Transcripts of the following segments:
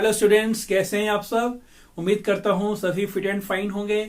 Hello students, कैसे हैं आप सब। उम्मीद करता हूं सभी फिट एंड फाइन होंगे।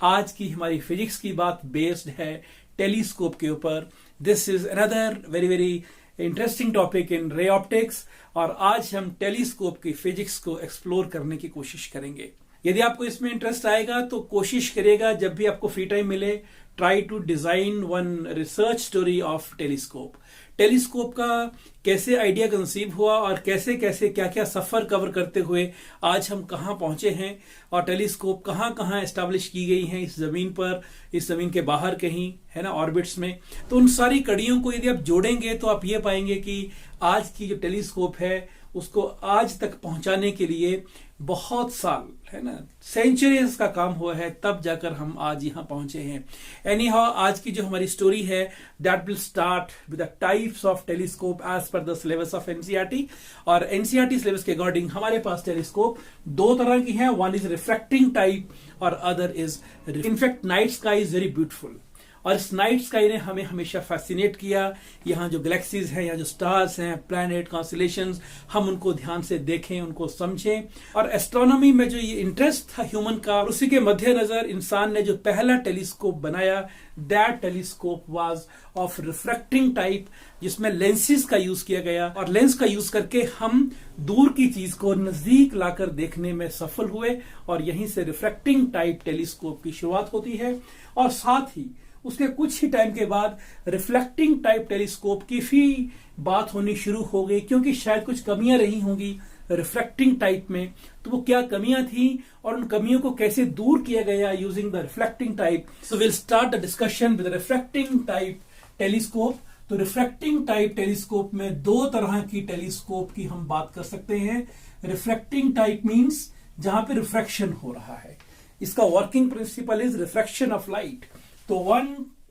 आज की हमारी फिजिक्स की बात बेस्ड है टेलीस्कोप के ऊपर। This is another very very interesting topic in ray optics और आज हम टेलीस्कोप की फिजिक्स को एक्सप्लोर करने की कोशिश करेंगे। यदि आपको इसमें इंटरेस्ट आएगा तो कोशिश करिएगा जब भी आपको फ्री टाइम मिले, try to design one research story of telescope. Telescope का कैसे आइडिया कंसीव हुआ और कैसे कैसे क्या क्या सफर कवर करते हुए आज हम कहाँ पहुंचे हैं और टेलीस्कोप कहाँ कहाँ एस्टेब्लिश की गई हैं इस जमीन पर, इस जमीन के बाहर कहीं, है ना, ऑर्बिट्स में। तो उन सारी कड़ियों को यदि आप जोड़ेंगे तो आप ये पाएंगे कि आज की जो टेलीस्कोप है उसको आज तक पहुंचाने के लिए बहुत साल, है ना, सेंचुरीज का काम हुआ है, तब जाकर हम आज यहां पहुंचे हैं। एनी हाउ, आज की जो हमारी स्टोरी है that will start with the types of telescope as per the syllabus of NCERT. और एनसीईआरटी सिलेबस के अकॉर्डिंग हमारे पास टेलीस्कोप दो तरह की है, वन इज रिफ्रैक्टिंग टाइप और other is in fact night sky is very beautiful. और इस नाइट स्काई ने हमें हमेशा फैसिनेट किया। यहाँ जो गैलेक्सीज हैं, यहाँ जो स्टार्स हैं, प्लैनेट, कॉन्स्टेलेशंस, हम उनको ध्यान से देखें, उनको समझें। और एस्ट्रोनॉमी में जो ये इंटरेस्ट था ह्यूमन का, उसी के मद्देनजर इंसान ने जो पहला टेलीस्कोप बनाया, that telescope was of refracting type, जिसमें लेंसेज का यूज किया गया। और लेंस का यूज करके हम दूर की चीज को नजदीक लाकर देखने में सफल हुए और यहीं से रिफ्रैक्टिंग टाइप टेलीस्कोप की शुरुआत होती है। और साथ ही उसके कुछ ही टाइम के बाद रिफ्लेक्टिंग टाइप टेलीस्कोप की भी बात होनी शुरू हो गई, क्योंकि शायद कुछ कमियां रही होंगी रिफ्लेक्टिंग टाइप में। तो वो क्या कमियां थी और उन कमियों को कैसे दूर किया गया using the reflecting type. So will start the discussion with reflecting type telescope. तो रिफ्लेक्टिंग टाइप टेलीस्कोप में दो तरह की टेलीस्कोप की हम बात कर सकते हैं। रिफ्लेक्टिंग टाइप मींस जहां पे रिफ्रैक्शन हो रहा है। इसका working principle is refraction of light. तो one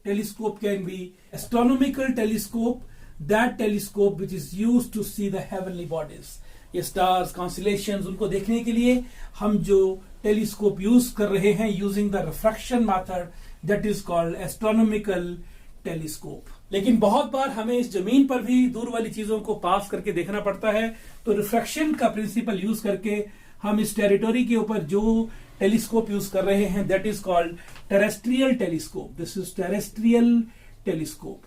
telescope can be astronomical telescope, that telescope which is used to see the heavenly bodies, ये stars, constellations, उनको देखने के लिए हम जो टेलीस्कोप यूज कर रहे हैं using the refraction method, that is called astronomical telescope। लेकिन बहुत बार हमें इस जमीन पर भी दूर वाली चीजों को पास करके देखना पड़ता है। तो रिफ्रैक्शन का प्रिंसिपल यूज करके हम इस टेरिटोरी के ऊपर जो टेलीस्कोप यूज कर रहे हैं that is called terrestrial telescope. This is terrestrial telescope.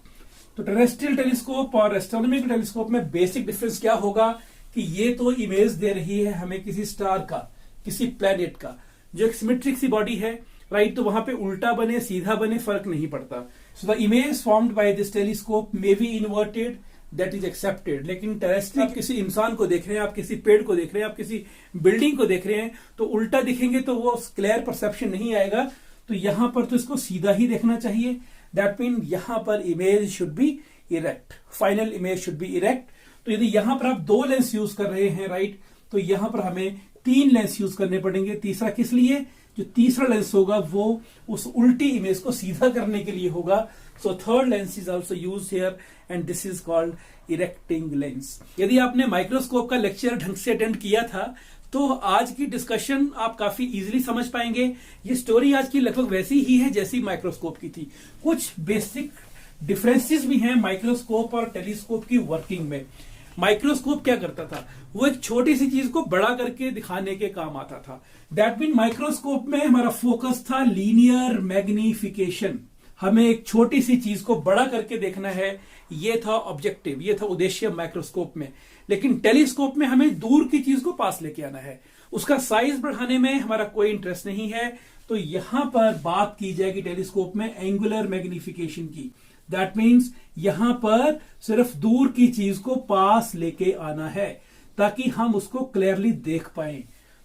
तो टेरेस्ट्रियल टेलीस्कोप और एस्ट्रोनॉमिकल टेलीस्कोप में बेसिक डिफरेंस क्या होगा कि ये तो इमेज दे रही है हमें किसी स्टार का, किसी प्लेनेट का, जो एक सिमेट्रिक सी बॉडी है, राइट। तो वहां पे उल्टा बने सीधा बने फर्क नहीं पड़ता। So the image formed by this telescope may be inverted, that is accepted. लेकिन टेरेस्ट्रियल, आप किसी इंसान को देख रहे हैं, आप किसी पेड़ को देख रहे हैं, आप किसी बिल्डिंग को देख रहे हैं, तो उल्टा दिखेंगे तो वो क्लियर परसेप्शन नहीं आएगा। तो यहां पर तो इसको सीधा ही देखना चाहिए। दैट मीन यहां पर image should be erect, final image should be erect. तो यदि यहां पर आप दो लेंस यूज कर रहे हैं, राइट, तो यहां पर हमें तीन लेंस यूज करने पड़ेंगे। तीसरा किस लिए? जो तीसरा लेंस होगा वो उस उल्टी इमेज को सीधा करने के लिए होगा। So third lens is also use here and this is called erecting lens. यदि आपने माइक्रोस्कोप का लेक्चर ढंग से अटेंड किया था तो आज की डिस्कशन आप काफी इजीली समझ पाएंगे। ये स्टोरी आज की लगभग वैसी ही है जैसी माइक्रोस्कोप की थी। कुछ बेसिक डिफरेंसेस भी हैं माइक्रोस्कोप और टेलीस्कोप की वर्किंग में। माइक्रोस्कोप क्या करता था? वो एक छोटी सी चीज को बड़ा करके दिखाने के काम आता था। दैट मीन माइक्रोस्कोप में हमारा फोकस था लीनियर मैग्निफिकेशन। हमें एक छोटी सी चीज को बड़ा करके देखना है, ये था ऑब्जेक्टिव, ये था उद्देश्य माइक्रोस्कोप में। लेकिन टेलीस्कोप में हमें दूर की चीज को पास लेके आना है, उसका साइज बढ़ाने में हमारा कोई इंटरेस्ट नहीं है। तो यहां पर बात की जाएगी टेलीस्कोप में एंगुलर मैग्निफिकेशन की। दैट मीन्स यहां पर सिर्फ दूर की चीज को पास लेके आना है ताकि हम उसको क्लियरली देख पाए।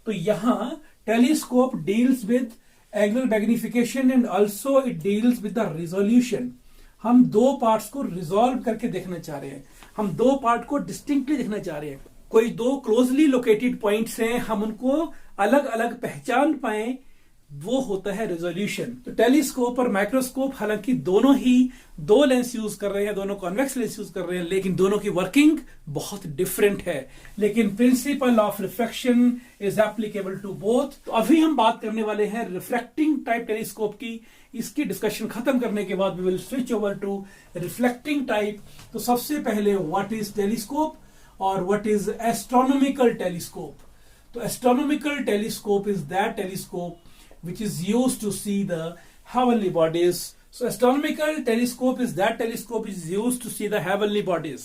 तो यहां telescope deals with angular magnification and also it deals with the resolution. हम दो पार्ट्स को रिजॉल्व करके देखना चाह रहे हैं, हम दो पार्ट को डिस्टिंक्टली देखना चाह रहे हैं। कोई दो क्लोजली लोकेटेड पॉइंट्स हैं, हम उनको अलग अलग पहचान पाए, वो होता है रेजोल्यूशन। तो टेलीस्कोप और माइक्रोस्कोप हालांकि दोनों ही दो लेंस यूज कर रहे हैं, दोनों कॉन्वेक्स लेंस यूज कर रहे हैं, लेकिन दोनों की वर्किंग बहुत डिफरेंट है। लेकिन principle of refraction is applicable to both. तो अभी हम बात करने वाले हैं रिफ्लेक्टिंग टाइप टेलीस्कोप की। इसकी डिस्कशन खत्म करने के बाद we will switch over to reflecting type. तो सबसे पहले व्हाट इज टेलीस्कोप और व्हाट इज एस्ट्रोनॉमिकल टेलीस्कोप। तो astronomical telescope is that telescope which is used to see the heavenly bodies. So astronomical telescope is that telescope is used to see the heavenly bodies,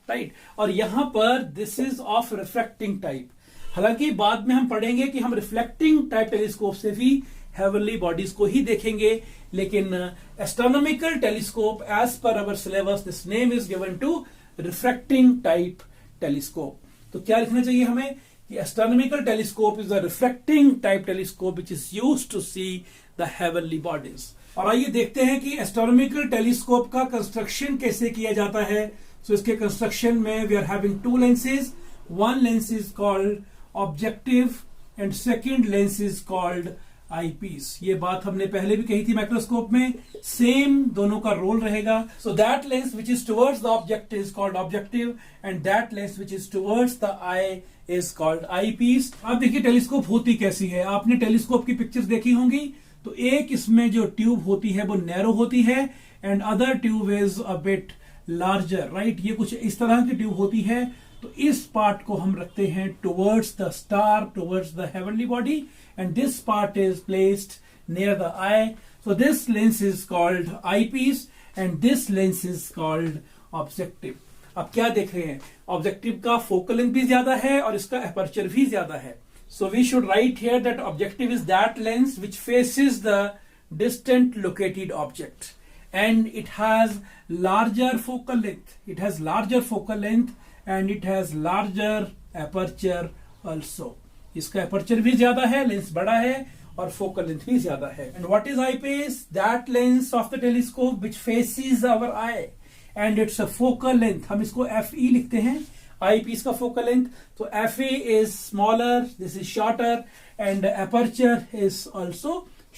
right? और यहाँ पर this is of refracting type. हालांकि बाद में हम पढ़ेंगे कि हम रिफ्लेक्टिंग टाइप टेलीस्कोप से भी हेवनली बॉडीज को ही देखेंगे, लेकिन astronomical telescope as per our syllabus this name is given to refracting type telescope. तो क्या लिखना चाहिए हमें कि astronomical telescope is a refracting type telescope which is used to see the heavenly bodies. और आइए देखते हैं कि एस्ट्रोनॉमिकल टेलीस्कोप का कंस्ट्रक्शन कैसे किया जाता है. सो इसके कंस्ट्रक्शन में we are having two lenses. One lens is called objective and second lens is called eyepiece. ये बात हमने पहले भी कही थी माइक्रोस्कोप में, सेम दोनों का रोल रहेगा. So that lens which is towards the object is called objective and that lens which is towards the I is called eyepiece. अब देखिए टेलीस्कोप होती कैसी है. आपने टेलीस्कोप की पिक्चर्स देखी होंगी. तो एक इसमें जो ट्यूब होती है वो नैरो होती है and other tube is a bit larger, right. ये कुछ इस तरह की ट्यूब होती है. तो इस पार्ट को हम रखते हैं towards the star, towards the heavenly body, and this part is placed near the I. So this lens is called eyepiece and this lens is called objective. अब क्या देख रहे हैं, ऑब्जेक्टिव का फोकल लेंथ भी ज्यादा है और इसका एपर्चर भी ज्यादा है. So we should write here that objective is that lens which faces the distant located object and it has larger focal length. It has larger focal length and it has larger aperture also. इसका aperture भी ज्यादा है, lens बड़ा है और focal length भी ज्यादा है. And what is eyepiece? That lens of the telescope which faces our eye and it's a focal length. हम इसको FE लिखते हैं. Eyepiece का focal length. So FA is smaller, this is shorter, and the aperture is also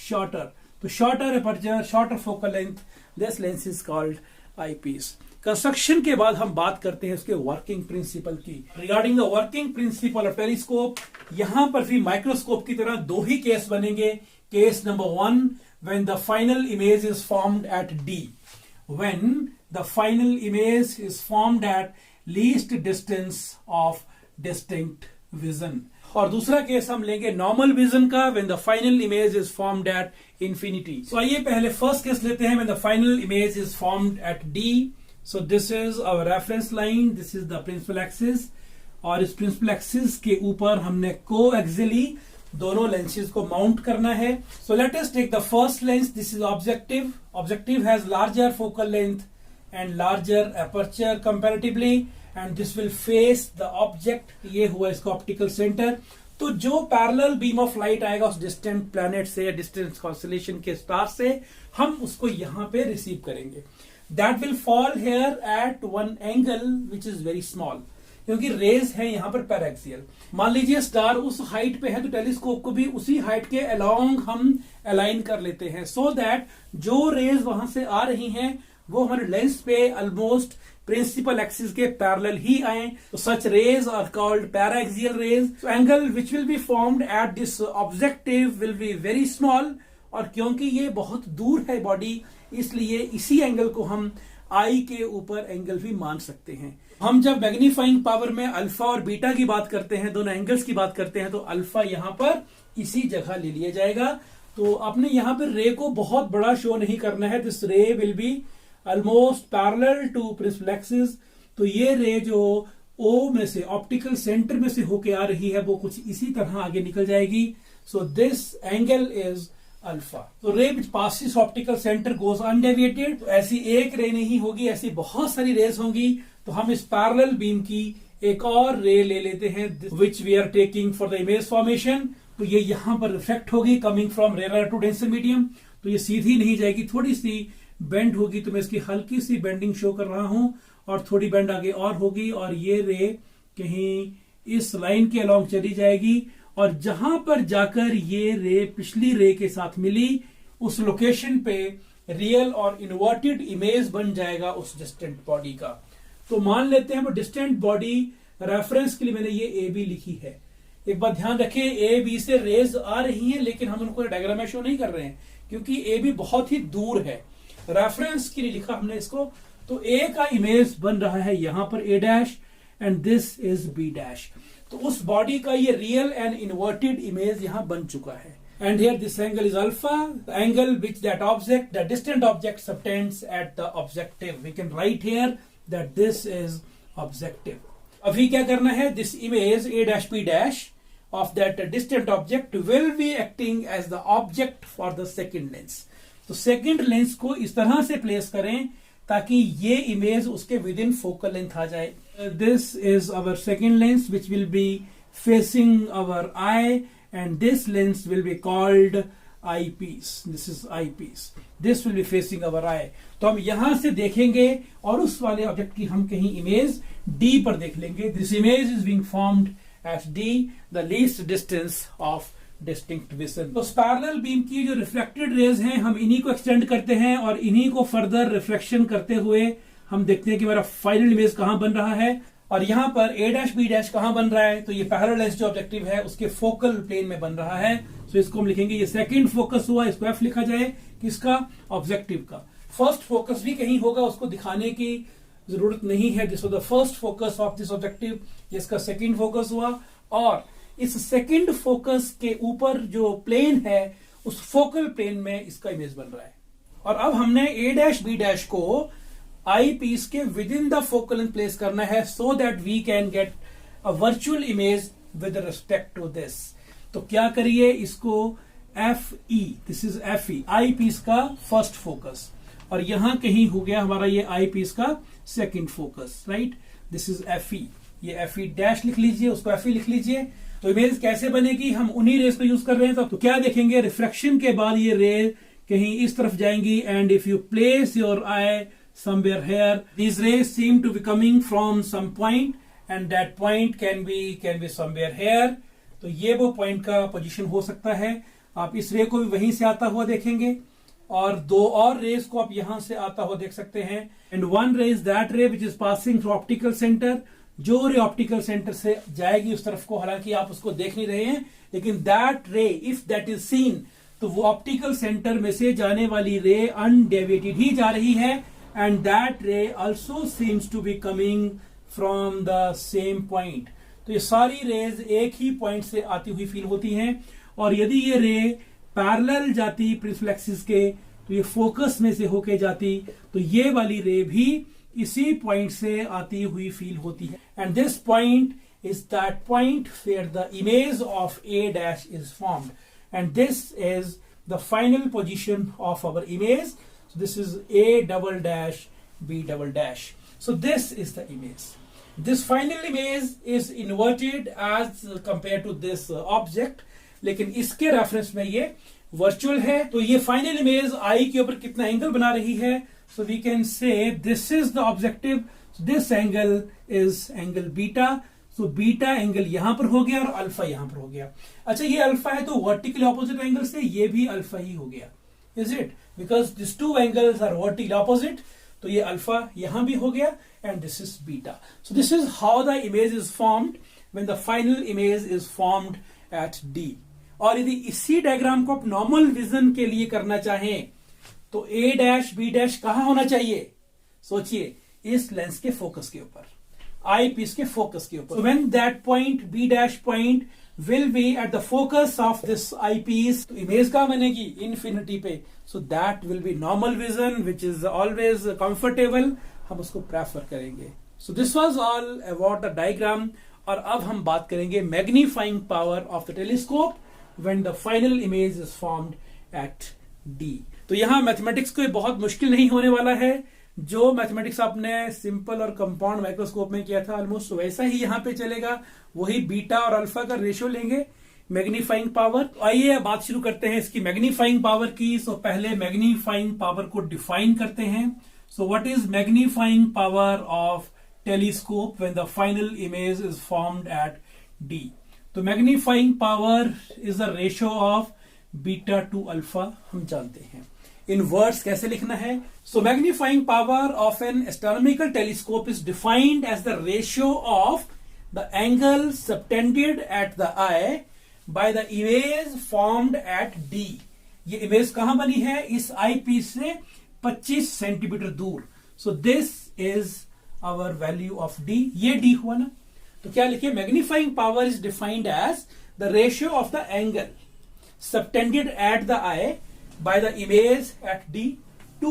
shorter. So shorter aperture, shorter focal length, this lens is called eyepiece. Construction के बाद हम बात करते हैं उसके वर्किंग प्रिंसिपल की. Regarding the working principle of telescope, यहां पर भी माइक्रोस्कोप की तरह दो ही केस बनेंगे. Case number 1, when the final image is formed at D. When the final image is formed at least distance of distinct vision. और दूसरा केस हम लेंगे नॉर्मल विजन का, when the final image is formed at infinity. So आइए पहले first case लेते हैं, when the final image is formed at D. So this is our reference line, this is the principal axis, और इस principal axis के ऊपर हमने कोएक्सियली दोनों लेंसेज को माउंट करना है. So let us take the first lens, this is objective. Objective has larger focal length and larger aperture comparatively and this will face the object. ये हुआ इसका ऑप्टिकल सेंटर. तो जो पैरेलल बीम ऑफ लाइट आएगा उस distant planet से या distant constellation के स्टार से, हम उसको यहां पे रिसीव करेंगे. That will fall here at one angle which is very small, क्योंकि रेज है यहां पर पैराक्सियल. मान लीजिए स्टार उस हाइट पे है तो टेलीस्कोप को भी उसी हाइट के अलोंग हम अलाइन कर लेते हैं, सो दैट जो रेज वहां से आ रही हैं वो हमारे लेंस पे ऑलमोस्ट प्रिंसिपल एक्सिस के पैरेलल ही आए. तो such rays are called paraxial rays. So angle which will be formed at this objective will be very small. और क्योंकि ये बहुत दूर है बॉडी, इसलिए इसी एंगल को हम आई के ऊपर एंगल भी मान सकते हैं. हम जब मैग्नीफाइंग पावर में अल्फा और बीटा की बात करते हैं, दोनों एंगल्स की बात करते हैं, तो अल्फा यहां पर इसी जगह ले लिया जाएगा. तो आपने यहां पर रे को बहुत बड़ा शो नहीं करना है. This ray will be almost parallel to principal axis. तो ये रे जो ओ में से ऑप्टिकल सेंटर में से होके आ रही है वो कुछ इसी तरह आगे निकल जाएगी. So this angle is alpha. तो रे which passes optical centre goes undeviated. तो ऐसी एक रे नहीं होगी, ऐसी बहुत सारी रेज होंगी. तो हम इस पैरेलल बीम की एक और रे ले लेते हैं which we are taking for the image formation. तो ये यहां पर रिफ्लेक्ट होगी coming from rare to denser medium. तो ये सीधी नहीं जाएगी, थोड़ी सी बेंड होगी. तो मैं इसकी हल्की सी बेंडिंग शो कर रहा हूं और थोड़ी बेंड आगे और होगी और ये रे कहीं इस लाइन के अलोंग चली जाएगी और जहां पर जाकर ये रे पिछली रे के साथ मिली उस लोकेशन पे रियल और इन्वर्टेड इमेज बन जाएगा उस डिस्टेंट बॉडी का. तो मान लेते हैं वो डिस्टेंट बॉडी, रेफरेंस के लिए मैंने ये ए बी लिखी है. एक बात ध्यान रखें, ए बी से रेज आ रही हैं लेकिन हम उनको डायग्राम में शो नहीं कर रहे हैं क्योंकि ए बी बहुत ही दूर है. रेफरेंस के लिए लिखा हमने इसको. तो ए का इमेज बन रहा है यहां पर A dash and this is B dash. तो उस बॉडी का ये रियल एंड इन्वर्टेड इमेज यहां बन चुका है. And here this angle is alpha, the angle which that object, the distant object subtends at the objective. We can write here that this is objective. अभी क्या करना है? This image A dash B dash of that distant object will be acting as the object for the second lens. तो second lens को इस तरह से place करें ताकि ये इमेज उसके विद इन फोकल लेंथ आ जाए. This is our second lens which will be facing our eye. And this lens will be called eyepiece. This is eyepiece. This will be facing our eye. तो हम यहां से देखेंगे और उस वाले object की हम कहीं इमेज D पर देख लेंगे. This image is being formed at D, the least distance of distinct vision. तो पैरेलल बीम की जो रिफ्लेक्टेड रेज हैं हम इन्हीं को एक्सटेंड करते हैं और इन्हीं को फर्दर रिफ्लेक्शन करते हुए हम देखते हैं कि हमारा फाइनल इमेज कहां बन रहा है. और यहां पर A डैश B डैश कहां बन रहा है? तो ये पैरेलल लेंस जो ऑब्जेक्टिव है उसके फोकल प्लेन में बन रहा है. सो इसको हम लिखेंगे, ये सेकंड फोकस हुआ, इसको F लिखा जाए. किसका? ऑब्जेक्टिव का. फर्स्ट फोकस भी कहीं होगा, उसको दिखाने की जरूरत नहीं है. This was the first focus of this objective. ये इसका सेकंड फोकस हुआ और इस सेकंड फोकस के ऊपर जो प्लेन है उस फोकल प्लेन में इसका इमेज बन रहा है. और अब हमने A डैश B डैश को आई पीस के within the focal length place करना है so that we can get a virtual image with respect to this. तो क्या करिए, इसको FE, this is FE, eyepiece का फर्स्ट फोकस, और यहां कहीं हो गया हमारा ये आई पीस का second focus, right. This is FE. ये FE डैश लिख लीजिए, उसको FE लिख लीजिए. तो इमेज कैसे बनेगी? हम उन्हीं रेज को यूज कर रहे हैं. तो क्या देखेंगे? रिफ्लेक्शन के बाद ये रे कहीं इस तरफ जाएंगी and if you place your I somewhere here, these rays seem to be coming from some point and that point can be somewhere here. तो ये वो पॉइंट का पोजीशन हो सकता है. आप इस रे को भी वहीं से आता हुआ देखेंगे और दो और रेज को आप यहां से आता हुआ देख सकते हैं. एंड वन रे इज दैट रे which is passing through optical centre. जो रे ऑप्टिकल सेंटर से जाएगी उस तरफ को, हालांकि आप उसको देख नहीं रहे हैं, लेकिन दैट रे इफ दैट इज सीन, तो वो ऑप्टिकल सेंटर में से जाने वाली रे अनडेविएटेड ही जा रही है. And that ray also seems to be coming from the same point. तो ये सारी रेज एक ही पॉइंट से आती हुई फील होती हैं. और यदि ये रे पैरेलल जाती प्रिंसिपल एक्सिस के, तो ये फोकस में से होके जाती, तो ये वाली रे भी इसी पॉइंट से आती हुई फील होती है. And this point is that point where the image of A dash is formed. And this is the final position of our image. So this is A double dash B double dash. So this is the image. This final image is inverted as compared to this object. लेकिन इसके reference में ये virtual है. तो ये final image I के ऊपर कितना एंगल बना रही है? So we can say this is the objective. So this angle is angle beta. So beta angle यहां पर हो गया और अल्फा यहां पर हो गया. अच्छा, ये अल्फा है तो वर्टिकल ऑपोजिट एंगल से ये भी अल्फा ही हो गया. Is it? Because these two angles are vertically opposite. तो ये अल्फा यहां भी हो गया and this is beta. So this is how the image is formed when the final image is formed at D. और यदि इसी डायग्राम को आप नॉर्मल विजन के लिए करना चाहें तो A डैश B डैश कहां होना चाहिए? सोचिए, इस लेंस के फोकस के ऊपर, आई पीस के फोकस के ऊपर. So when that point B dash point will be at the focus of this eyepiece, तो इमेज कहां बनेगी? इन्फिनिटी पे. So that will be normal vision which is always comfortable. हम उसको प्रेफर करेंगे. So this was all about the diagram. और अब हम बात करेंगे magnifying power of the telescope when the final image is formed at D. तो यहां मैथमेटिक्स कोई बहुत मुश्किल नहीं होने वाला है. जो मैथमेटिक्स आपने सिंपल और कंपाउंड माइक्रोस्कोप में किया था ऑलमोस्ट वैसा ही यहां पे चलेगा. वही बीटा और अल्फा का रेशियो लेंगे, मैग्नीफाइंग पावर. आइए बात शुरू करते हैं इसकी मैग्नीफाइंग पावर की. सो पहले मैग्नीफाइंग पावर को डिफाइन करते हैं. So what is magnifying power of telescope when the final image is formed at D? तो magnifying power is the ratio of beta to alpha. हम जानते हैं. इन वर्ड्स कैसे लिखना है? So magnifying power of an astronomical telescope is defined as the ratio of the angle subtended at the eye by the image formed at D. ये image कहां बनी है? इस आई पीस से 25 सेंटीमीटर दूर. So this is our value of D. ये D हुआ ना. तो क्या लिखिए, magnifying power is defined as the ratio of the angle subtended at the eye by the image at D to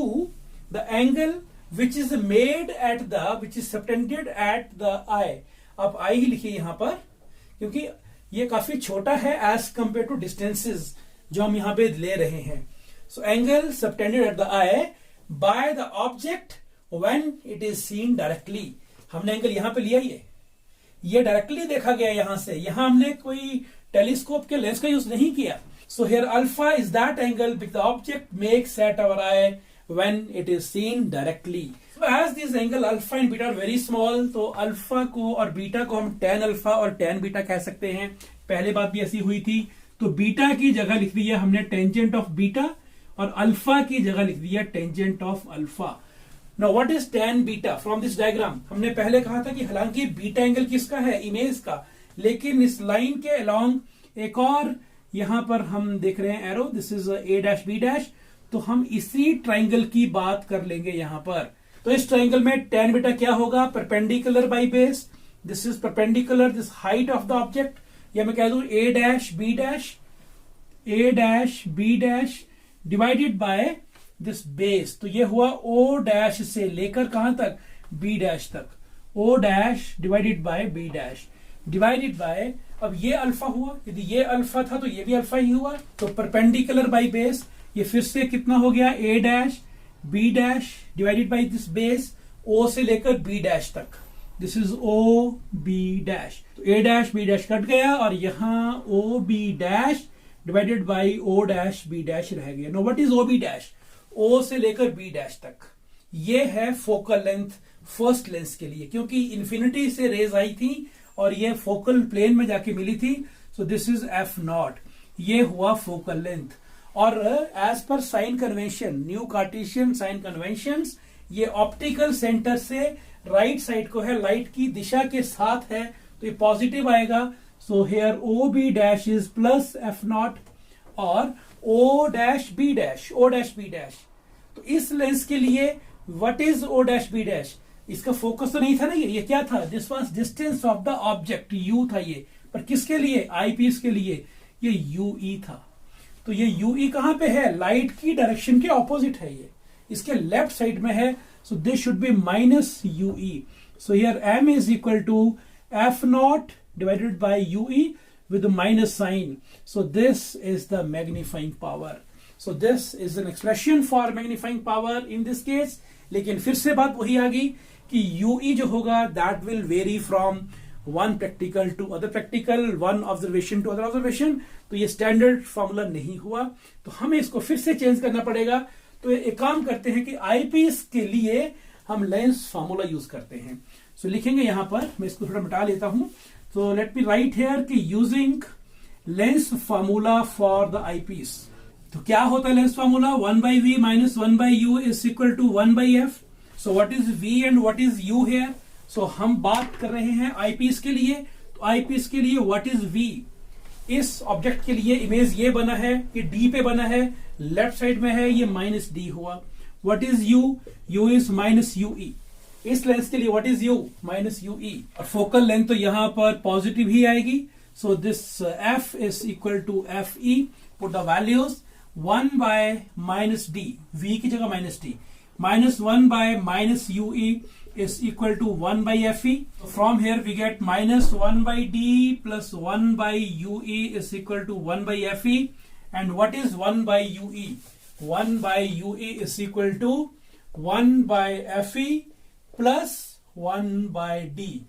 the angle which is made at the which is subtended at the eye. आप आई ही लिखिए यहां पर, क्योंकि ये काफी छोटा है as compare to distances जो हम यहां पे ले रहे हैं. So angle subtended at the eye by the object when it is seen directly. हमने एंगल यहां पे लिया, ये डायरेक्टली देखा गया यहां से. यहां हमने कोई टेलीस्कोप के लेंस का यूज नहीं किया. So here alpha is that angle which the object makes at our eye when it is seen directly. So as these angle alpha and beta are very small, तो alpha को और beta को हम tan alpha और tan beta कह सकते हैं. पहले बात भी ऐसी हुई थी. तो बीटा की जगह लिख दिया हमने टेंजेंट ऑफ बीटा और अल्फा की जगह लिख दिया tangent of alpha. Now what is tan beta from this diagram? हमने पहले कहा था कि हालांकि बीटा एंगल किसका है, इमेज का, लेकिन इस लाइन के अलोंग एक और यहां पर हम देख रहे हैं arrow, this is a dash b dash. तो हम इसी ट्राइंगल की बात कर लेंगे यहां पर. तो इस ट्राइंगल में tan बीटा क्या होगा, perpendicular by base. This is perpendicular this height of the object, या मैं कह दूं a dash b dash divided by this base. तो ये हुआ o डैश से लेकर कहां तक, b डैश तक. o dash divided bye b dash divided bye, अब ये अल्फा हुआ, यदि ये अल्फा था तो ये भी अल्फा ही हुआ. तो परपेंडिकुलर बाय बेस, ये फिर से कितना हो गया, a dash b dash divided by this base, o से लेकर b डैश तक. This is o b dash. तो a dash b dash cut गया और यहां o b dash divided by o dash b dash रह गया. Know what is o b dash, o से लेकर b डैश तक. ये है फोकल लेंथ फर्स्ट लेंस के लिए, क्योंकि इन्फिनिटी से रेज आई थी और ये फोकल प्लेन में जाके मिली थी. So this is f0. ये हुआ फोकल लेंथ. और as per sign convention, new Cartesian sign convention, ये ऑप्टिकल सेंटर से राइट साइड को है, लाइट की दिशा के साथ है, तो ये पॉजिटिव आएगा. So here O B dash is plus f0 और o डैश b डैश. तो इस लेंस के लिए what is o dash b dash, इसका फोकस तो नहीं था ना, ये क्या था, this was distance of the object, u था ये. पर किसके लिए, आई पीस के लिए ये ue था. तो ये ue कहां पे है, लाइट की डायरेक्शन के ऑपोजिट है, ये इसके लेफ्ट साइड में है. So this should be minus ue. So here m is equal to f0 divided by ue with the minus sign. So this is the magnifying power. So this is an expression for magnifying power in this case. लेकिन फिर से बात वही आ गई कि ue जो होगा that will vary from one practical to other practical, one observation to other observation. तो ये स्टैंडर्ड फॉर्मूला नहीं हुआ, तो हमें इसको फिर से चेंज करना पड़ेगा. तो एक काम करते हैं कि आईपीस के लिए हम लेंस फॉर्मूला यूज करते हैं. सो लिखेंगे यहां पर, मैं इसको थोड़ा मिटा लेता हूं. तो लेट मी राइट हियर कि using lens formula for the eyepiece. तो क्या होता है lens formula, 1/v minus 1/u is equal to 1/f. So what is v and what is u here. सो हम बात कर रहे हैं आईपीस के लिए. तो आईपीस के लिए व्हाट इज v, इस ऑब्जेक्ट के लिए इमेज ये बना है, ये d पे बना है, लेफ्ट साइड में है, ये माइनस d हुआ. What is u, u is minus ue. इस लेंस के लिए what is u, minus ue. और फोकल लेंथ तो यहां पर पॉजिटिव ही आएगी. So this f is equal to fe. Put the values, 1 by minus d, v की जगह minus d, minus 1 by minus ue is equal to 1 by fe. So from here we get minus 1 by d plus 1 by ue is equal to 1 by fe. And what is 1 by ue? 1 by ue is equal to 1 by fe plus 1 by d.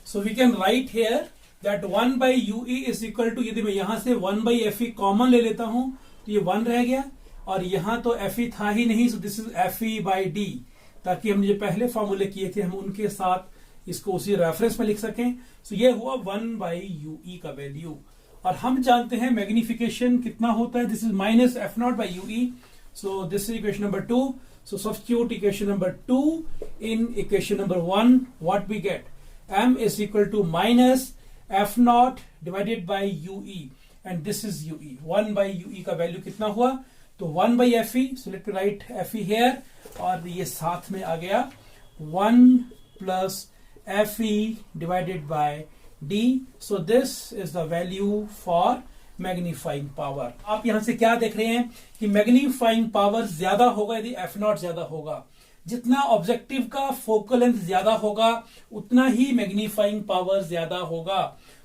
So we can write here that 1 by ue is equal to, यदि मैं यहां से 1 by fe common ले लेता हूं तो ये 1 रह गया, और यहां तो fe था ही नहीं. सो this is fe by d, ताकि हम जो पहले फॉर्मूले किए थे हम उनके साथ इसको उसी रेफरेंस में लिख सकें. सो ये हुआ 1 by ue का वैल्यू. और हम जानते हैं मैग्निफिकेशन कितना होता है, this is minus f0 by ue. So this is equation number 2. So substitute equation number 2 in equation number 1. What we get, m is equal to minus f0 divided by ue, and this is ue. 1 by ue का value कितना हुआ, तो 1 by fe. So let me write fe here, और ये साथ में आ गया 1 plus FE divided by D. So this is the value for magnifying power. आप यहां से क्या देख रहे हैं कि मैग्नीफाइंग पावर ज्यादा होगा यदि F0 ज्यादा होगा. जितना ऑब्जेक्टिव का फोकल लेंथ ज्यादा होगा उतना ही मैग्नीफाइंग पावर ज्यादा होगा.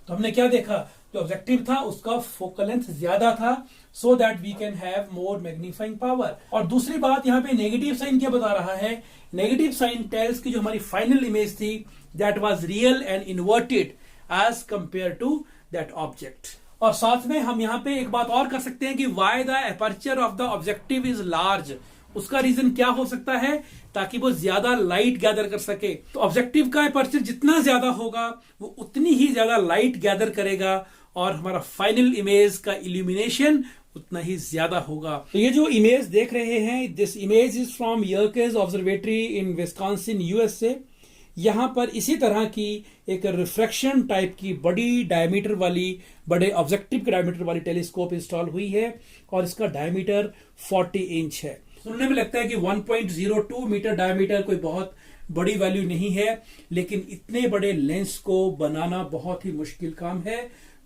तो हमने क्या देखा, जो ऑब्जेक्टिव था उसका फोकल लेंथ ज्यादा था, so that we can have more magnifying power. और दूसरी बात यहाँ पे नेगेटिव साइन क्या बता रहा है, नेगेटिव साइन टेल्स की जो हमारी फाइनल इमेज थी that was real and inverted as compare to that object. और साथ में हम यहाँ पे एक बात और कर सकते हैं कि why the aperture of the objective is large. उसका रीजन क्या हो सकता है, ताकि वो ज्यादा लाइट गैदर कर सके. तो ऑब्जेक्टिव का एपर्चर जितना ज्यादा होगा वो उतनी ही ज्यादा लाइट गैदर करेगा और हमारा फाइनल इमेज का इल्यूमिनेशन उतना ही ज्यादा होगा. तो ये जो इमेज देख रहे हैं, this image is from Yerkes observatory in Wisconsin USA. यहां पर इसी तरह की एक रिफ्रैक्शन टाइप की बड़ी डायमीटर वाली, बड़े ऑब्जेक्टिव के डायमीटर वाली टेलीस्कोप इंस्टॉल हुई है और इसका डायमीटर 40 इंच है. सुनने में लगता है कि 1.02 मीटर डायमीटर कोई बहुत बड़ी वैल्यू नहीं है, लेकिन इतने बड़े लेंस को बनाना बहुत ही मुश्किल काम है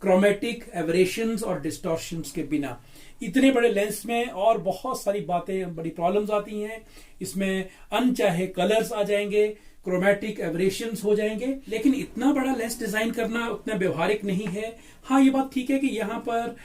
क्रोमेटिक एवरेशंस और डिस्टॉर्शंस के बिना. इतने बड़े लेंस में और बहुत सारी बातें, बड़ी प्रॉब्लम्स आती हैं. इसमें अनचाहे कलर्स आ जाएंगे, क्रोमेटिक एवरेशंस हो जाएंगे. लेकिन इतना बड़ा लेंस डिजाइन करना उतना व्यवहारिक नहीं है. हाँ, ये बात ठीक है कि यहाँ पर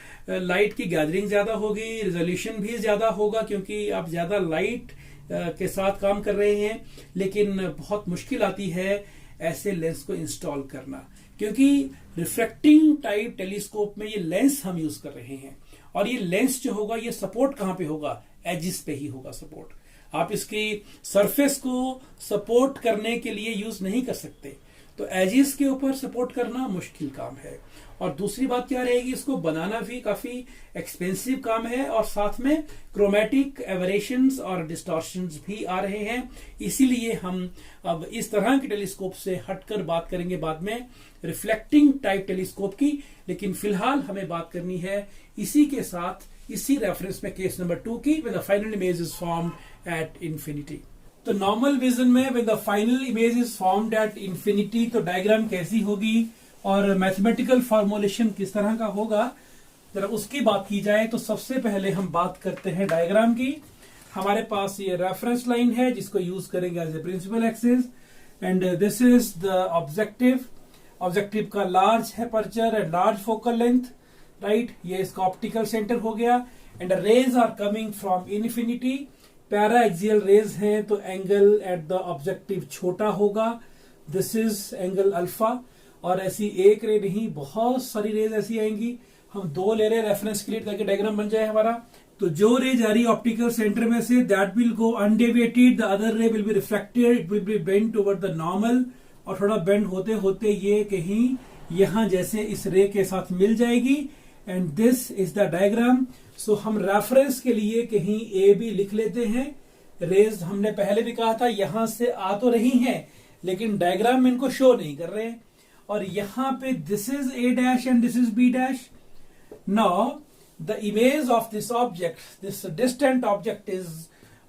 लाइट की गैदरिंग ज्यादा होगी, रिजोल्यूशन भी ज्यादा होगा क्योंकि आप ज्यादा लाइट के साथ काम कर रहे हैं. लेकिन बहुत मुश्किल आती है ऐसे लेंस को इंस्टॉल करना, क्योंकि रिफ्रैक्टिंग टाइप टेलीस्कोप में ये लेंस हम यूज कर रहे हैं. और ये लेंस जो होगा ये सपोर्ट कहां पे होगा, एजिस पे ही होगा सपोर्ट. आप इसकी सरफेस को सपोर्ट करने के लिए यूज नहीं कर सकते. तो एजिस के ऊपर सपोर्ट करना मुश्किल काम है. और दूसरी बात क्या रहेगी, इसको बनाना भी काफी एक्सपेंसिव काम है और साथ में क्रोमेटिक एवरेशंस और डिस्टॉर्शंस भी आ रहे हैं. इसीलिए हम अब इस तरह के टेलीस्कोप से हटकर बात करेंगे बाद में रिफ्लेक्टिंग टाइप टेलीस्कोप की. लेकिन फिलहाल हमें बात करनी है इसी के साथ, इसी रेफरेंस में केस नंबर 2 की, when the final image is formed at infinity. तो नॉर्मल विजन में when the final image is formed at infinity तो डायग्राम कैसी होगी और मैथमेटिकल फॉर्मुलेशन किस तरह का होगा, जरा उसकी बात की जाए. तो सबसे पहले हम बात करते हैं डायग्राम की. हमारे पास ये रेफरेंस लाइन है जिसको यूज करेंगे as a principal axis, and this is the objective. Objective का large aperture and large focal length, right. ये इसका ऑप्टिकल सेंटर हो गया. And rays are coming from infinity. Paraxial rays है तो एंगल एट द ऑब्जेक्टिव छोटा होगा. This is angle alpha. और ऐसी एक रे नहीं, बहुत सारी रेज ऐसी आएंगी. हम 2 ले रहे रेफरेंस के लिए ताकि डायग्राम बन जाए हमारा. तो जो रे जा रही ऑप्टिकल सेंटर में से, that will go undeviated, the other रे will be reflected, it will be bend toward the normal. और थोड़ा बेंड होते होते ये कहीं यहां जैसे इस रे के साथ मिल जाएगी. And this is the diagram. So हम रेफरेंस के लिए कहीं ए बी लिख लेते हैं. रेज हमने पहले भी कहा था यहां से आ तो रही हैं, लेकिन डायग्राम में इनको शो नहीं कर रहे हैं. और यहां पे this is A dash and this is B dash. Now the image of this object, this distant object is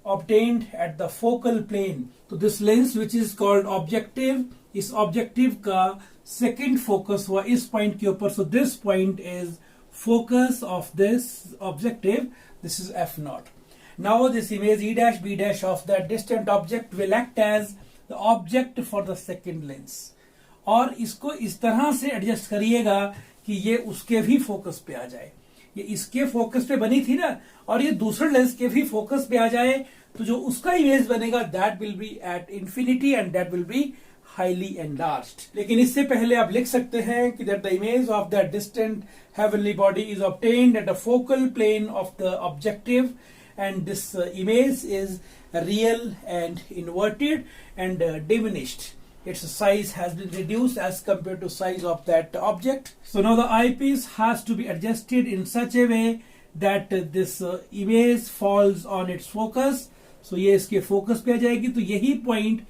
obtained at the focal plane. तो this lens which is called objective, इस objective का second focus हुआ इस point के ऊपर. So this point is focus of this objective. This is f0. Now this image E dash B dash of that distant object will act as the object for the second lens. और इसको इस तरह से adjust करिएगा कि ये उसके भी फोकस पे आ जाए. ये इसके फोकस पे बनी थी ना, और ये दूसरे लेंस के भी फोकस पे आ जाए, तो जो उसका इमेज बनेगा that will be at infinity and that will be highly enlarged. लेकिन इससे पहले आप लिख सकते हैं कि that the image of that distant heavenly body is obtained at the focal plane of the objective, and this image is real and inverted and diminished. Its size has been reduced as compared to size of that object. So now the eyepiece has to be adjusted in such a way that this image falls on its focus. So ये इसके focus पे आ जाएगी. तो यही point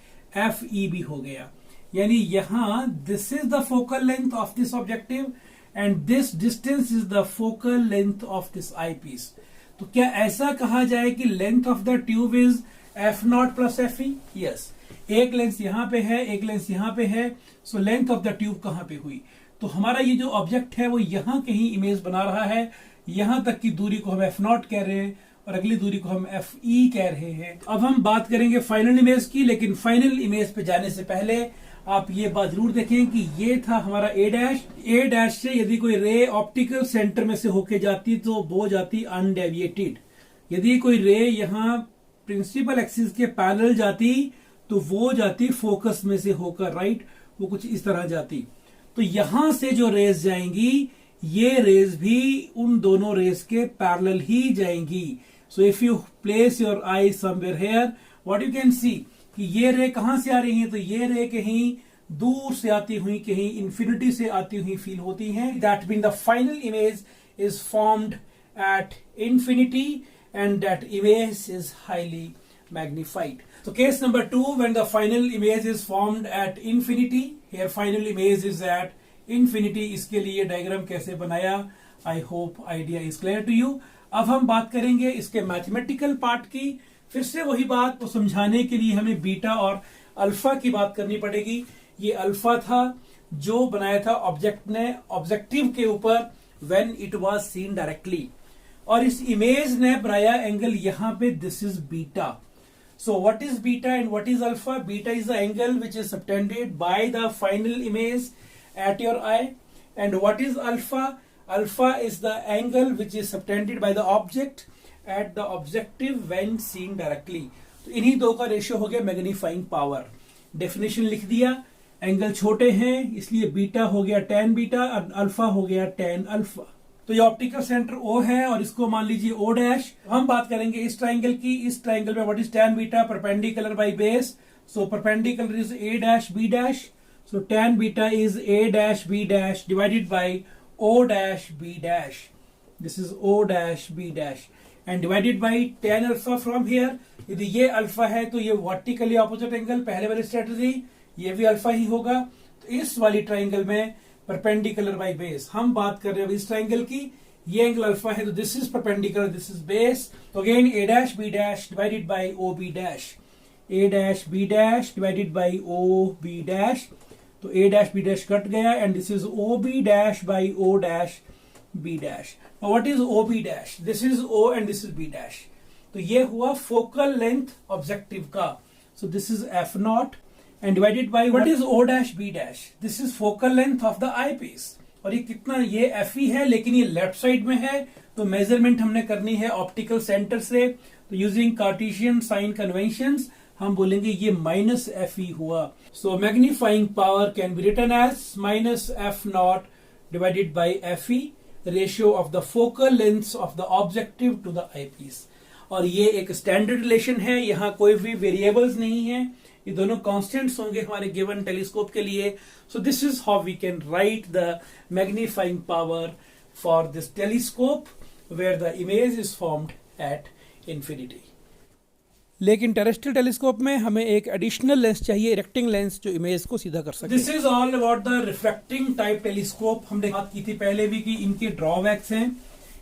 FEB हो गया. यानी यहां this is the focal length of this objective and this distance is the focal length of this eyepiece. तो क्या ऐसा कहा जाए कि length of the tube is F0 plus FE? Yes. एक लेंस यहाँ पे है, एक लेंस यहाँ पे है, so length of the tube कहाँ पे हुई? तो हमारा ये जो ऑब्जेक्ट है वो यहाँ कहीं इमेज बना रहा है, यहाँ तक की दूरी को हम F0 कह रहे हैं और अगली दूरी को हम Fe कह रहे हैं। अब हम बात करेंगे फाइनल इमेज की, लेकिन फाइनल इमेज पे जाने से पहले आप ये बात जरूर देखें कि ये था हमारा ए डैश से यदि कोई रे ऑप्टिकल सेंटर में से होके जाती तो वो जाती अनडेविएटेड। यदि कोई रे यहाँ प्रिंसिपल एक्सिस के पैरेलल जाती तो वो जाती फोकस में से होकर, राइट, वो कुछ इस तरह जाती। तो यहां से जो रेज जाएंगी ये रेज भी उन दोनों रेज के पैरेलल ही जाएंगी। So if you place your I somewhere here, what you can see कि ये रे कहां से आ रही है? तो ये रे कहीं दूर से आती हुई, कहीं इंफिनिटी से आती हुई फील होती हैं। That mean the final image is formed at infinity and that image is highly magnified. So case number 2, when the final image is formed at infinity, here final image is at infinity, इसके लिए diagram कैसे बनाया? I hope idea is clear to you. अब हम बात करेंगे इसके mathematical part की। फिर से वही बात को समझाने के लिए हमें बीटा और अल्फा की बात करनी पड़ेगी। ये अल्फा था जो बनाया था ऑब्जेक्ट ने ऑब्जेक्टिव के ऊपर when it was seen directly, और इस इमेज ने बनाया एंगल यहां पे, this is beta. So what is beta and what is alpha? Beta is the angle which is subtended by the final image at your eye, and what is alpha? Alpha is the angle which is subtended by the object at the objective when seen directly. तो इन्हीं दो का ratio हो गया magnifying power. Definition लिख दिया, angle छोटे हैं इसलिए बीटा हो गया tan बीटा और अल्फा हो गया tan अल्फा। तो ये ऑप्टिकल सेंटर O है और इसको मान लीजिए O डैश। हम बात करेंगे इस ट्राइंगल की। इस ट्राइंगल में what is tan beta? Perpendicular by base, so perpendicular is A dash B dash, so tan beta is A dash B dash divided by O dash B dash, this is O dash B dash, and divided by tan alpha from here. यदि ये alpha है तो ये vertically opposite angle, पहले वाली strategy, ये भी alpha ही होगा। तो इस वाली ट्राइंगल में परपेंडिकुलर बाय बेस, हम बात कर रहे हैं इस ट्राइंगल की, ये एंगल अल्फा है तो this is perpendicular, this is base. तो again A dash B dash divided by O B dash, A dash B dash divided by O B dash, तो A dash B dash cut गया and this is O B dash by O dash B dash. What is O B dash? This is O and this is B dash. तो ये हुआ focal length objective का, so this is F0 and divided by what is O dash B dash? This is focal length of the eyepiece। और ये कितना, ये Fe है लेकिन ये लेफ्ट साइड में है, तो मेजरमेंट हमने करनी है ऑप्टिकल सेंटर से। तो यूजिंग कार्टेशियन साइन कन्वेंशंस हम बोलेंगे ये माइनस Fe हुआ। So magnifying power can be written as minus F0 divided by Fe, ratio of the focal length of the objective to the eyepiece. और ये एक standard relation है, यहाँ कोई भी वेरिएबल्स नहीं है, ये दोनों कांस्टेंट्स होंगे हमारे गिवन टेलीस्कोप के लिए। So this is how we can write the magnifying power for this telescope where the image is formed at infinity. लेकिन टेरेस्ट्रियल टेलीस्कोप में हमें एक एडिशनल लेंस चाहिए, इरेक्टिंग लेंस, जो इमेज को सीधा कर सके। This is all about the refracting type telescope. हमने बात की थी पहले भी कि इनके ड्रॉबैक्स हैं।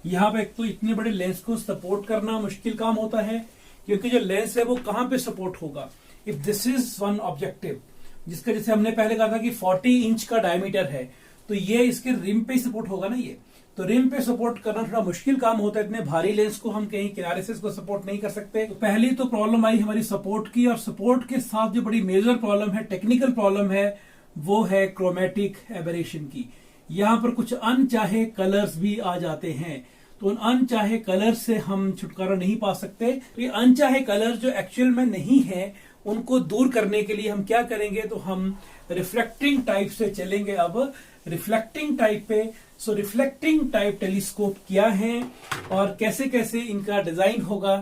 यहाँ पे एक तो इतने बड़े लेंस को सपोर्ट करना मुश्किल काम होता है, क्योंकि जो लेंस है वो कहाँ पे सपोर्ट होगा। If this is one objective जिसका, जैसे हमने पहले कहा था कि 40 इंच का डायमीटर है, तो ये इसके रिम पे सपोर्ट होगा ना, ये तो रिम पे सपोर्ट करना थोड़ा मुश्किल काम होता है। इतने भारी लेंस को हम कहीं किनारे से इसको सपोर्ट नहीं कर सकते। तो पहली तो प्रॉब्लम आई हमारी सपोर्ट की, और सपोर्ट के साथ जो बड़ी मेजर प्रॉब्लम है, टेक्निकल प्रॉब्लम है, वो है क्रोमेटिक एबरेशन की। यहाँ पर कुछ अनचाहे कलर्स भी आ जाते हैं, तो उन अनचाहे कलर से हम छुटकारा नहीं पा सकते। तो ये अनचाहे कलर जो एक्चुअल में नहीं है, उनको दूर करने के लिए हम क्या करेंगे, तो हम रिफ्लेक्टिंग टाइप से चलेंगे। अब रिफ्लेक्टिंग टाइप पे, सो रिफ्लेक्टिंग टाइप टेलीस्कोप क्या है और कैसे कैसे इनका डिजाइन होगा।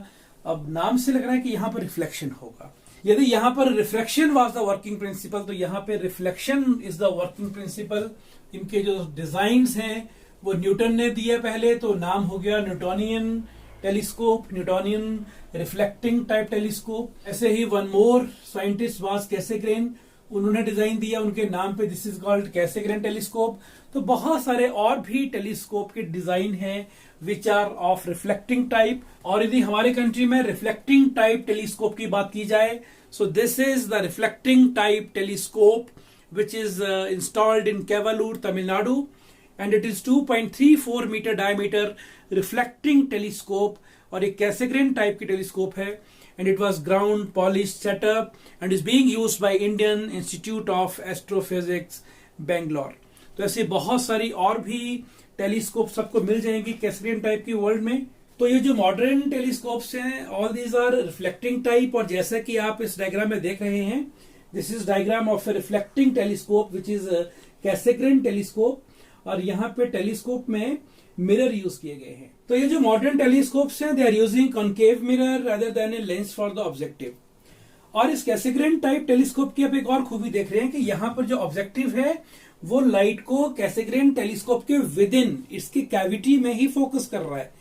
अब नाम से लग रहा है कि यहाँ पर रिफ्लेक्शन होगा। यदि यहाँ पर reflection was the working principle, तो यहाँ पे reflection is the working principle. इनके जो डिजाइन्स हैं वो न्यूटन ने दिया पहले, तो नाम हो गया Newtonian telescope, Newtonian reflecting type telescope. ऐसे ही one more scientist was Cassegrain, उन्होंने डिजाइन दिया उनके नाम पे, this is called Cassegrain telescope. तो बहुत सारे और भी टेलीस्कोप के डिजाइन हैं which are of reflecting type. और यदि हमारे कंट्री में रिफ्लेक्टिंग टाइप टेलीस्कोप की बात की जाए, So this is the reflecting type telescope which is installed in Kevalur, Tamil Nadu, and it is 2.34 meter diameter reflecting telescope और एक Cassegrain type की telescope है, and it was ground polished setup and is being used by Indian Institute of Astrophysics, Bangalore. तो ऐसे बहुत सारी और भी टेलीस्कोप सबको मिल जाएंगी Cassegrain टाइप की वर्ल्ड में. तो ये जो मॉडर्न टेलीस्कोप्स हैं, all these are reflecting type, और जैसा कि आप इस डायग्राम में देख रहे हैं, this is diagram of A reflecting telescope which is Cassegrain telescope, और यहाँ पे टेलीस्कोप में मिरर यूज किए गए हैं. तो ये जो मॉडर्न टेलीस्कोप्स हैं, they are using concave mirror rather than a lens for the objective. और इस Cassegrain टाइप टेलीस्कोप की आप एक और खूबी देख रहे हैं कि यहाँ पर जो ऑब्जेक्टिव है वो लाइट को Cassegrain टेलीस्कोप के विद इन इसकी कैविटी में ही फोकस कर रहा है.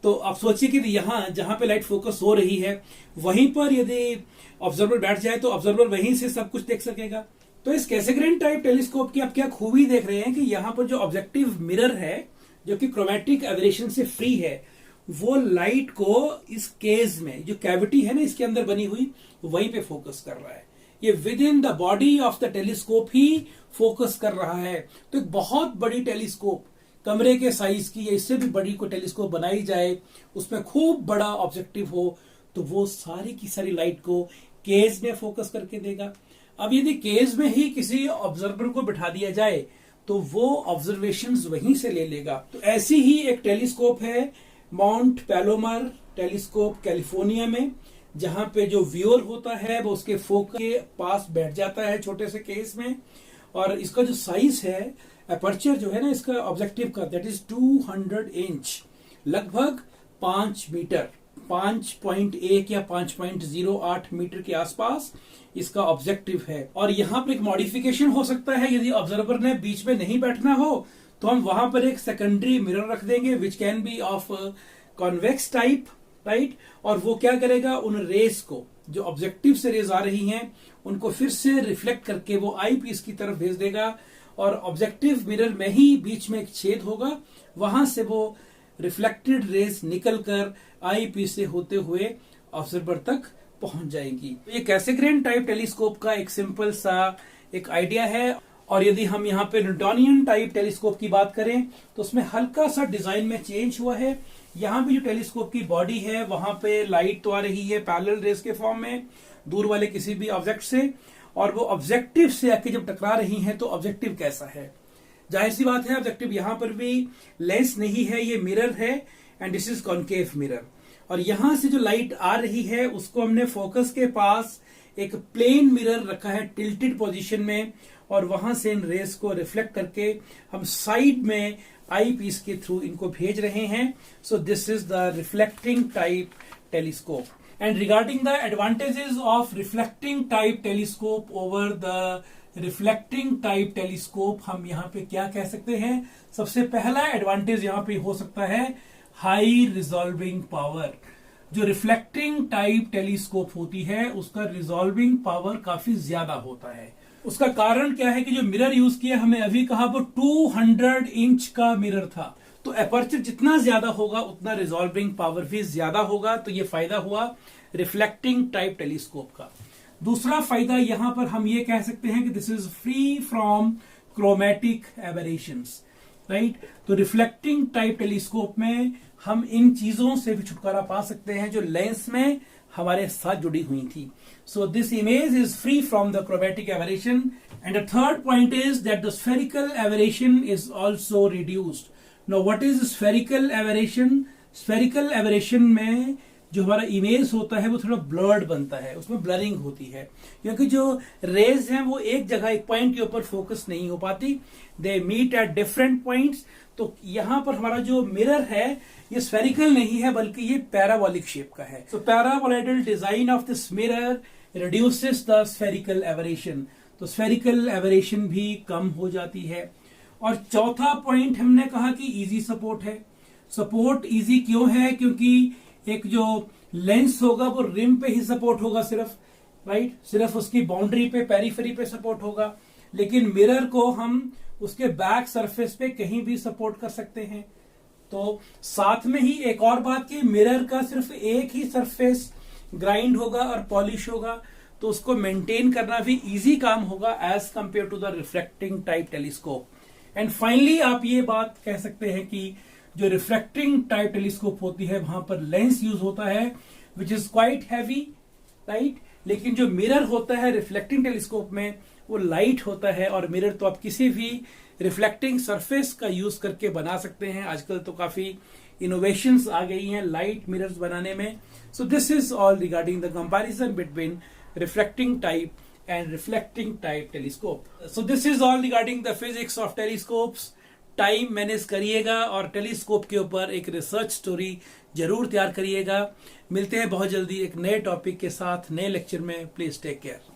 तो आप सोचिए कि यहाँ जहां पे लाइट फोकस हो रही है वहीं पर यदि ऑब्जर्वर बैठ जाए तो ऑब्जर्वर वहीं से सब कुछ देख सकेगा. तो इस Cassegrain टाइप टेलीस्कोप की आप क्या खूबी देख रहे हैं कि यहाँ पर जो ऑब्जेक्टिव मिरर है जो कि क्रोमेटिक एबरेशन से फ्री है, वो लाइट को इस केज में जो कैविटी है ना इसके अंदर बनी हुई वहीं पे फोकस कर रहा है. ये with in the body of the telescope he focus कर रहा है. तो एक बहुत बड़ी टेलीस्कोप, कमरे के साइज की या इससे भी बड़ी को टेलीस्कोप बनाई जाए, उसमें खूब बड़ा ऑब्जेक्टिव हो, तो वो सारी की सारी लाइट को केज में फोकस करके देगा. अब यदि केज में ही किसी ऑब्जर्वर को बिठा दिया जाए तो वो ऑब्जर्वेशंस वहीं से ले लेगा. तो ऐसी ही एक टेलीस्कोप है माउंट पैलोमर टेलीस्कोप कैलिफोर्निया में, जहां पे जो व्यूअर होता है वो उसके फोकस के पास बैठ जाता है छोटे से केस में, और इसका जो साइज है, अपर्चर जो है ना इसका ऑब्जेक्टिव का, दैट इज 200 इंच, लगभग 5 मीटर, 5.1 या 5.08 मीटर के आसपास इसका ऑब्जेक्टिव है. और यहाँ पर एक मॉडिफिकेशन हो सकता है, यदि ऑब्जर्वर ने बीच में नहीं बैठना हो तो हम वहां पर एक सेकेंडरी मिरर रख देंगे which can be of convex type, right. और वो क्या करेगा, उन रेस को, जो ऑब्जेक्टिव से रेज आ रही हैं, उनको फिर से रिफ्लेक्ट करके वो आई पीस की तरफ भेज देगा, और ऑब्जेक्टिव मिरर में ही बीच में एक छेद होगा, वहां से वो रिफ्लेक्टेड रेस निकलकर आई पीस से होते हुए ऑब्जर्वर तक पहुंच जाएंगी. ये Cassegrain टाइप टेलीस्कोप का एक सिंपल सा एक आइडिया है. और यदि हम यहाँ पे न्यूटोनियन टाइप टेलीस्कोप की बात करें तो उसमें हल्का सा डिजाइन में चेंज हुआ है. यहाँ पे जो टेलीस्कोप की बॉडी है वहां पे लाइट तो आ रही है पैरेलल रेस के फॉर्म में दूर वाले किसी भी ऑब्जेक्ट से, और वो ऑब्जेक्टिव से आके जब टकरा रही हैं तो ऑब्जेक्टिव कैसा है, जाहिर सी बात है ऑब्जेक्टिव यहाँ पर भी लेंस नहीं है, ये मिरर है, and this is concave mirror. और यहां से जो लाइट आ रही है उसको हमने फोकस के पास एक प्लेन मिरर रखा है टिल्टेड पोजीशन में, और वहां से इन रेस को रिफ्लेक्ट करके हम साइड में आई पीस के थ्रू इनको भेज रहे हैं. सो this is the reflecting type telescope. And regarding the advantages of reflecting type telescope over the reflecting type telescope, हम यहाँ पे क्या कह सकते हैं. सबसे पहला एडवांटेज यहाँ पे हो सकता है हाई रिजॉल्विंग पावर. जो रिफ्लेक्टिंग टाइप टेलीस्कोप होती है उसका रिजॉल्विंग पावर काफी ज्यादा होता है. उसका कारण क्या है कि जो मिरर यूज किया, हमें अभी कहा वो 200 इंच का मिरर था, तो अपर्चर जितना ज्यादा होगा उतना रिजॉल्विंग पावर भी ज्यादा होगा. तो ये फायदा हुआ रिफ्लेक्टिंग टाइप टेलीस्कोप का. दूसरा फायदा यहां पर हम ये कह सकते हैं कि this is free from chromatic aberrations, right. तो रिफ्लेक्टिंग टाइप टेलीस्कोप में हम इन चीजों से भी छुटकारा पा सकते हैं जो लेंस में हमारे साथ जुड़ी हुई थी. So this image is free from the chromatic aberration. And the third point is that the spherical aberration is also reduced. Now, what is spherical aberration? Spherical aberration में जो हमारा इमेज होता है वो थोड़ा ब्लर्ड बनता है, उसमें ब्लरिंग होती है, क्योंकि जो रेज हैं वो एक जगह एक पॉइंट के ऊपर फोकस नहीं हो पाती, they meet at different points. तो यहाँ पर हमारा जो मिरर है ये स्फेरिकल नहीं है बल्कि ये पैराबोलिक शेप का है. So paraboloidal design of this mirror reduces the spherical aberration. तो स्फेरिकल एबरेशन भी कम हो जाती है. और चौथा पॉइंट हमने कहा कि इजी सपोर्ट है. सपोर्ट इजी क्यों है? क्योंकि एक जो लेंस होगा वो रिम पे ही सपोर्ट होगा सिर्फ, राइट, सिर्फ उसकी बाउंड्री पे, पेरिफेरी पे सपोर्ट होगा. लेकिन मिरर को हम उसके बैक सरफेस पे कहीं भी सपोर्ट कर सकते हैं. तो साथ में ही एक और बात कि मिरर का सिर्फ एक ही सरफेस ग्राइंड होगा और पॉलिश होगा, तो उसको मेंटेन करना भी इजी काम होगा as compare to the reflecting type telescope. And finally आप ये बात कह सकते हैं कि जो रिफ्लेक्टिंग टाइप टेलीस्कोप होती है वहां पर लेंस यूज होता है which is quite heavy, right. लेकिन जो मिरर होता है रिफ्लेक्टिंग टेलीस्कोप में वो लाइट होता है, और मिरर तो आप किसी भी रिफ्लेक्टिंग सरफेस का यूज करके बना सकते हैं। आजकल तो काफी इनोवेशंस आ गई हैं लाइट मिरर्स बनाने में। सो this is all regarding the comparison between reflecting type and reflecting type telescope. So this is all regarding the physics of telescopes. Time manage करिएगा और टेलीस्कोप के ऊपर एक रिसर्च स्टोरी जरूर तैयार करिएगा। मिलते हैं बहुत जल्दी एक नए टॉपिक के साथ नए लेक्चर में। Please take care.